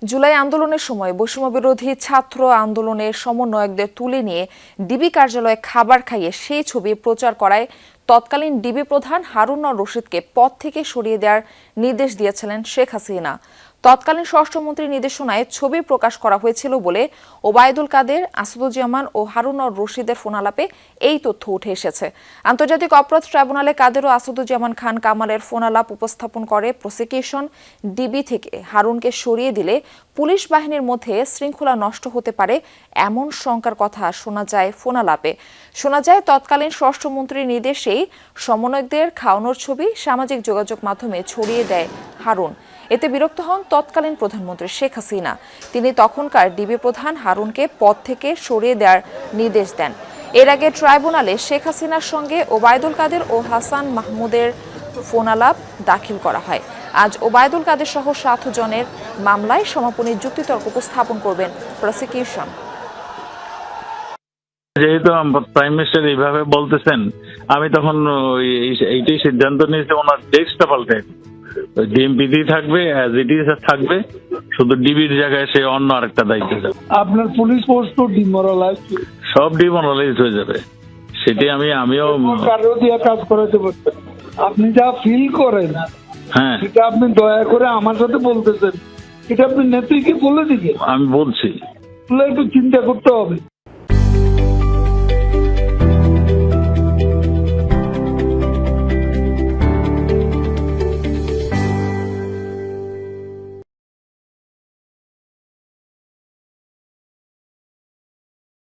জুলাই আন্দোলনের সময় বৈষম্য বিরোধী ছাত্র আন্দোলনের সমন্বয়কদের তুলে নিয়ে ডিবি কার্যালয়ে খাবার খাইয়ে সেই ছবি প্রচার করায় তৎকালীন ডিবি প্রধান হারুন-অর রশিদকে পদ থেকে সরিয়ে দেওয়ার নির্দেশ দিয়েছিলেন শেখ হাসিনা। তৎকালীন স্বরাষ্ট্রমন্ত্রীর নির্দেশনায় ছবি প্রকাশ করা হয়েছিল বলে ওবায়দুল কাদের, আসাদুজ্জামান ও হারুন-অর রশিদের ফোনালাপে এই তথ্য উঠে এসেছে। আন্তর্জাতিক অপরাধ ট্রাইব্যুনালে কাদের ও আসাদুজ্জামান খান কামালের ফোনালাপ উপস্থাপন করে প্রসিকিউশন। ডিবি থেকে হারুনকে সরিয়ে দিলে পুলিশ বাহিনীর মধ্যে শৃঙ্খলা নষ্ট হতে পারে এমন শঙ্কার কথা শোনা যায় ফোনালাপে। শোনা যায় তৎকালীন স্বরাষ্ট্রমন্ত্রীর নির্দেশেই সমন্বয়কদের খাওয়ানোর ছবি সামাজিক যোগাযোগ মাধ্যমে ছড়িয়ে দেয় হারুন। এতে বিরক্ত হন তৎকালীন প্রধানমন্ত্রী শেখ হাসিনা। তিনি তখনকার ডিবি প্রধান হারুনকে পদ থেকে সরিয়ে দেওয়ার নির্দেশ দেন। এর আগে ট্রাইব্যুনালে শেখ হাসিনার সঙ্গে ওবায়দুল কাদের ও হাসান মাহমুদের ফোনালাপ দাখিল করা হয়। আজ ওবায়দুল কাদের সহ 7 জনের মামলায় সমাপনী যুক্তিতর্ক উপস্থাপন করবেন প্রসিকিউশন। যেহেতু প্রাইম মিনিস্টার এইভাবে বলতেছেন, আমি তখন এইটাই সিদ্ধান্ত নিয়েছি ওনার ডেস্কটা পাল্টে ডিএমপিতেই থাকবে, অ্যাজ ইট ইজ থাকবে, শুধু ডিবির জায়গায় সে অন্য আরেকটা দায়িত্ব যাবে। আপনার পুলিশ ফোর্স তো ডিমোরালাইজ, সব ডিমোরালাইজ হয়ে যাবে। সেটি আমিও কারো দিয়ে কাজ করাতে পারতেন। আপনি যা ফিল করেন, হ্যাঁ, সেটা আপনি দয়া করে আমার সাথে বলতেছেন, এটা আপনি নেত্রীকে বলে দিকে আমি বলছি, একটু চিন্তা করতে হবে।